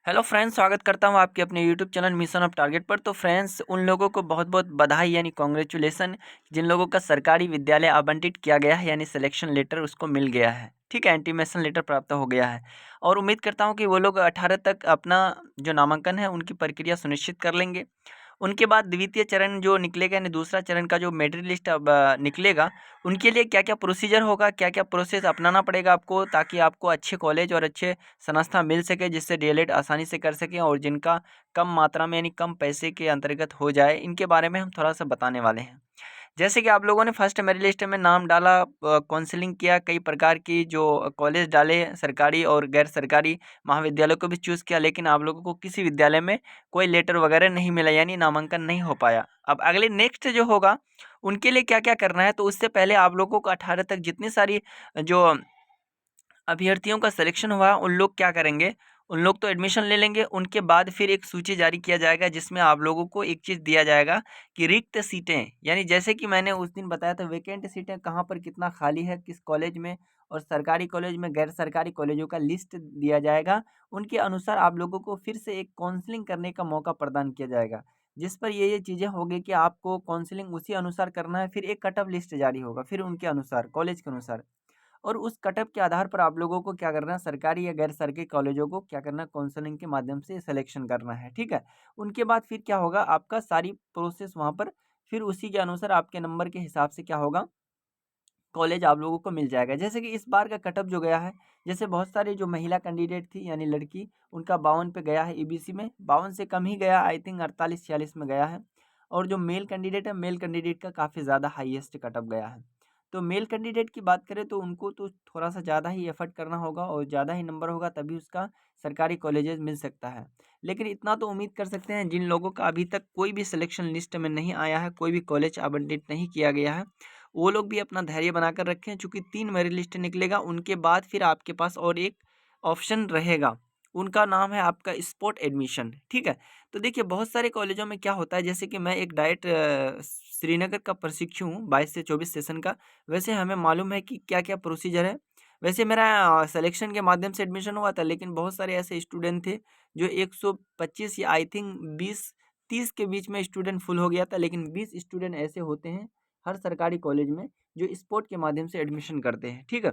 Hello friends, स्वागत करता हूं आपके अपने YouTube channel mission of target पर। तो फ्रेंड्स, उन लोगों को बहुत बहुत बधाई यानी कॉन्ग्रेचुलेसन जिन लोगों का सरकारी विद्यालय आवंटित किया गया है यानी सिलेक्शन लेटर उसको मिल गया है। ठीक है, इंटीमेशन लेटर प्राप्त हो गया है और उम्मीद करता हूं कि वो लोग 18 तक अपना जो नामांकन है उनकी प्रक्रिया सुनिश्चित कर लेंगे। उनके बाद द्वितीय चरण जो निकलेगा यानी दूसरा चरण का जो मेरिट लिस्ट अब निकलेगा, उनके लिए क्या क्या प्रोसीजर होगा, क्या क्या प्रोसेस अपनाना पड़ेगा आपको, ताकि आपको अच्छे कॉलेज और अच्छे संस्था मिल सके, जिससे डीएलएड आसानी से कर सकें और जिनका कम मात्रा में यानी कम पैसे के अंतर्गत हो जाए। इनके बारे में हम थोड़ा सा बताने वाले हैं। जैसे कि आप लोगों ने फर्स्ट मेरिट लिस्ट में नाम डाला, काउंसलिंग किया, कई प्रकार की जो कॉलेज डाले, सरकारी और गैर सरकारी महाविद्यालयों को भी चूज़ किया, लेकिन आप लोगों को किसी विद्यालय में कोई लेटर वगैरह नहीं मिला यानी नामांकन नहीं हो पाया। अब अगले नेक्स्ट जो होगा उनके लिए क्या क्या करना है, तो उससे पहले आप लोगों को 18 तक जितनी सारी जो अभ्यर्थियों का सिलेक्शन हुआ उन लोग क्या करेंगे, उन लोग तो एडमिशन ले लेंगे। उनके बाद फिर एक सूची जारी किया जाएगा जिसमें आप लोगों को एक चीज़ दिया जाएगा कि रिक्त सीटें, यानी जैसे कि मैंने उस दिन बताया था वैकेंट सीटें कहाँ पर कितना खाली है, किस कॉलेज में, और सरकारी कॉलेज में, गैर सरकारी कॉलेजों का लिस्ट दिया जाएगा। उनके अनुसार आप लोगों को फिर से एक काउंसलिंग करने का मौका प्रदान किया जाएगा, जिस पर ये चीज़ें होगी कि आपको काउंसलिंग उसी अनुसार करना है। फिर एक कट ऑफ लिस्ट जारी होगा फिर उनके अनुसार, कॉलेज के अनुसार, और उस कटअप के आधार पर आप लोगों को क्या करना है, सरकारी या गैर सरकारी कॉलेजों को क्या करना है, काउंसलिंग के माध्यम से सिलेक्शन करना है। ठीक है, उनके बाद फिर क्या होगा, आपका सारी प्रोसेस वहाँ पर फिर उसी के अनुसार आपके नंबर के हिसाब से क्या होगा, कॉलेज आप लोगों को मिल जाएगा। जैसे कि इस बार का कटअप जो गया है, जैसे बहुत सारी जो महिला कैंडिडेट थी यानी लड़की, उनका 52 पे गया है ईबीसी में, 52 से कम ही गया, आई थिंक 48-46 में गया है। और जो मेल कैंडिडेट है, मेल कैंडिडेट का काफ़ी ज़्यादा हाईएस्ट कटअप गया है। तो मेल कैंडिडेट की बात करें तो उनको तो थोड़ा सा ज़्यादा ही एफर्ट करना होगा और ज़्यादा ही नंबर होगा तभी उसका सरकारी कॉलेजेस मिल सकता है। लेकिन इतना तो उम्मीद कर सकते हैं, जिन लोगों का अभी तक कोई भी सिलेक्शन लिस्ट में नहीं आया है, कोई भी कॉलेज आवंटित नहीं किया गया है, वो लोग भी अपना धैर्य बनाकर रखें। चूँकि 3 मेरिट लिस्ट निकलेगा, उनके बाद फिर आपके पास और एक ऑप्शन रहेगा, उनका नाम है आपका स्पॉट एडमिशन। ठीक है, तो देखिए बहुत सारे कॉलेजों में क्या होता है, जैसे कि मैं एक डाइट श्रीनगर का प्रशिक्षु हूँ 22 से 24 सेशन का। वैसे हमें मालूम है कि क्या-क्या प्रोसीजर है। वैसे मेरा सिलेक्शन के माध्यम से एडमिशन हुआ था, लेकिन बहुत सारे ऐसे स्टूडेंट थे जो 125 या आई थिंक 20-30 के बीच में स्टूडेंट फुल हो गया था, लेकिन 20 स्टूडेंट ऐसे होते हैं हर सरकारी कॉलेज में जो स्पोर्ट के माध्यम से एडमिशन करते हैं। ठीक है,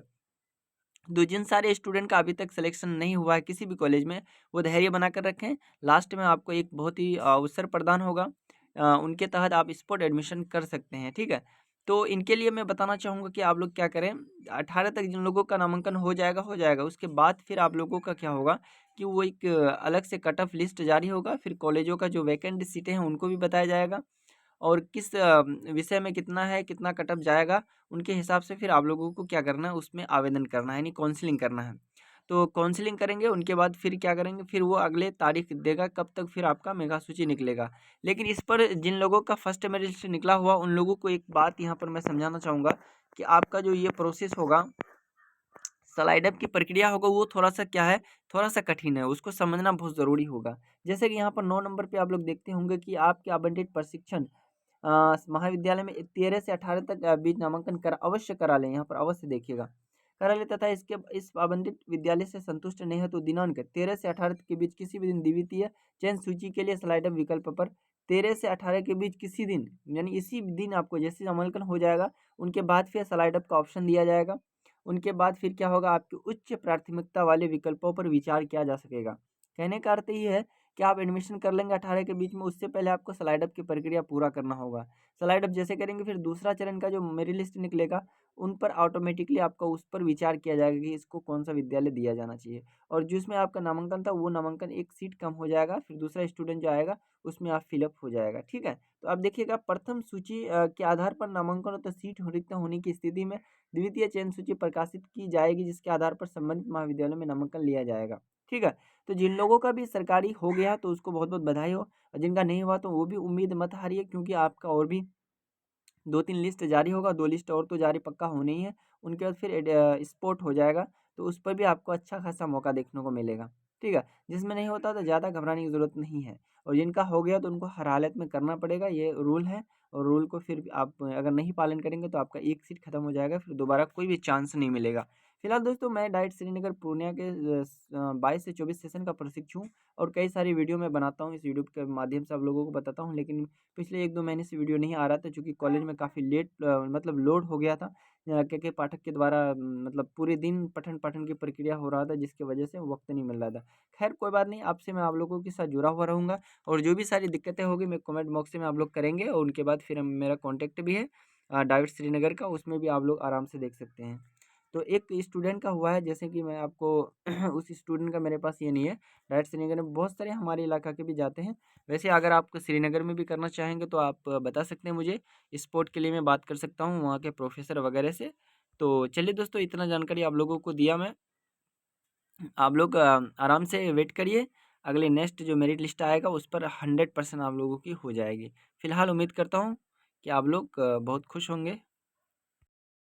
तो जिन सारे स्टूडेंट का अभी तक सिलेक्शन नहीं हुआ है किसी भी कॉलेज में, वो धैर्य बनाकर रखें। लास्ट में आपको एक बहुत ही अवसर प्रदान होगा, उनके तहत आप स्पोर्ट एडमिशन कर सकते हैं। ठीक है, तो इनके लिए मैं बताना चाहूँगा कि आप लोग क्या करें, 18 तक जिन लोगों का नामांकन हो जाएगा, उसके बाद फिर आप लोगों का क्या होगा कि वो एक अलग से कट ऑफ लिस्ट जारी होगा। फिर कॉलेजों का जो वैकेंट सीटें हैं उनको भी बताया जाएगा, और किस विषय में कितना है, कितना कटअप जाएगा, उनके हिसाब से फिर आप लोगों को क्या करना है, उसमें आवेदन करना है, यानी काउंसलिंग करना है। तो काउंसलिंग करेंगे, उनके बाद फिर क्या करेंगे, फिर वो अगले तारीख देगा कब तक फिर आपका मेगा सूची निकलेगा। लेकिन इस पर जिन लोगों का फर्स्ट मेरिट लिस्ट निकला हुआ, उन लोगों को एक बात यहाँ पर मैं समझाना चाहूँगा कि आपका जो ये प्रोसेस होगा, स्लाइड अप की प्रक्रिया होगा, वो थोड़ा-सा क्या है, थोड़ा-सा कठिन है, उसको समझना बहुत ज़रूरी होगा। जैसे कि यहाँ पर 9 नंबर पे आप लोग देखते होंगे कि आपके आवंटित प्रशिक्षण महाविद्यालय में 13 से 18 तक बीच नामांकन अवश्य करा लें, यहाँ पर अवश्य देखिएगा। करा लें तथा इस आवंटित विद्यालय से संतुष्ट नहीं है तो दिनांक 13 से 18 के बीच किसी भी दिन द्वितीय चयन सूची के लिए स्लाइड अप विकल्प पर 13 से 18 के बीच किसी दिन, यानी इसी दिन आपको जैसे नामांकन हो जाएगा, उनके बाद फिर स्लाइड अप का ऑप्शन दिया जाएगा। उनके बाद फिर क्या होगा, आपके उच्च प्राथमिकता वाले विकल्पों पर विचार किया जा सकेगा। कहने का अर्थ ये है कि आप एडमिशन कर लेंगे 18 के बीच में, उससे पहले आपको स्लाइड अप की प्रक्रिया पूरा करना होगा। स्लाइड अप जैसे करेंगे, फिर दूसरा चरण का जो मेरिट लिस्ट निकलेगा, उन पर ऑटोमेटिकली आपका उस पर विचार किया जाएगा कि इसको कौन सा विद्यालय दिया जाना चाहिए, और जिसमें आपका नामांकन था वो नामांकन एक सीट कम हो जाएगा, फिर दूसरा स्टूडेंट जो आएगा उसमें आप फिलअप हो जाएगा। ठीक है, तो आप देखिएगा प्रथम सूची के आधार पर नामांकन हो तो सीट रिक्त होने की स्थिति में द्वितीय चयन सूची प्रकाशित की जाएगी, जिसके आधार पर संबंधित महाविद्यालय में नामांकन लिया जाएगा। ठीक है, तो जिन लोगों का भी सरकारी हो गया तो उसको बहुत बहुत बधाई हो, और जिनका नहीं हुआ तो वो भी उम्मीद मत हारिए, क्योंकि आपका और भी 2-3 लिस्ट जारी होगा, 2 लिस्ट और तो जारी पक्का होनी ही है। उनके बाद फिर स्पॉट हो जाएगा, तो उस पर भी आपको अच्छा खासा मौका देखने को मिलेगा। ठीक है, जिसमें नहीं होता तो ज़्यादा घबराने की ज़रूरत नहीं है, और जिनका हो गया तो उनको हर हालत में करना पड़ेगा, ये रूल है। और रूल को फिर आप अगर नहीं पालन करेंगे तो आपका एक सीट खत्म हो जाएगा, फिर दोबारा कोई भी चांस नहीं मिलेगा। फिलहाल दोस्तों मैं डाइट श्रीनगर पूर्णिया के 22 से 24 सेशन का प्रशिक्षु हूँ और कई सारी वीडियो मैं बनाता हूँ इस यूट्यूब के माध्यम से आप लोगों को बताता हूँ। लेकिन पिछले 1-2 महीने से वीडियो नहीं आ रहा था चूँकि कॉलेज में काफ़ी लेट मतलब लोड हो गया था। के पाठक के द्वारा मतलब पूरे दिन पठन-पाठन की प्रक्रिया हो रहा था जिसकी वजह से वक़्त नहीं मिल रहा था। ख़ैर कोई बात नहीं, आपसे मैं आप लोगों के साथ जुड़ा हुआ रहूँगा और जो भी सारी दिक्कतें होगी मैं कमेंट बॉक्स में आप लोग करेंगे और उनके बाद फिर हम मेरा कॉन्टैक्ट भी है डाइट श्रीनगर का, उसमें भी आप लोग आराम से देख सकते हैं। तो एक स्टूडेंट का हुआ है जैसे कि मैं आपको उस स्टूडेंट का मेरे पास ये नहीं है। डायरेक्ट श्रीनगर में बहुत सारे हमारे इलाका के भी जाते हैं। वैसे अगर आप श्रीनगर में भी करना चाहेंगे तो आप बता सकते हैं मुझे, स्पोर्ट के लिए मैं बात कर सकता हूँ वहाँ के प्रोफ़ेसर वगैरह से। तो चलिए दोस्तों इतना जानकारी आप लोगों को दिया मैं। आप लोग आराम से वेट करिए, अगले नेक्स्ट जो मेरिट लिस्ट आएगा उस पर 100% आप लोगों की हो जाएगी। फ़िलहाल उम्मीद करता हूँ कि आप लोग बहुत खुश होंगे।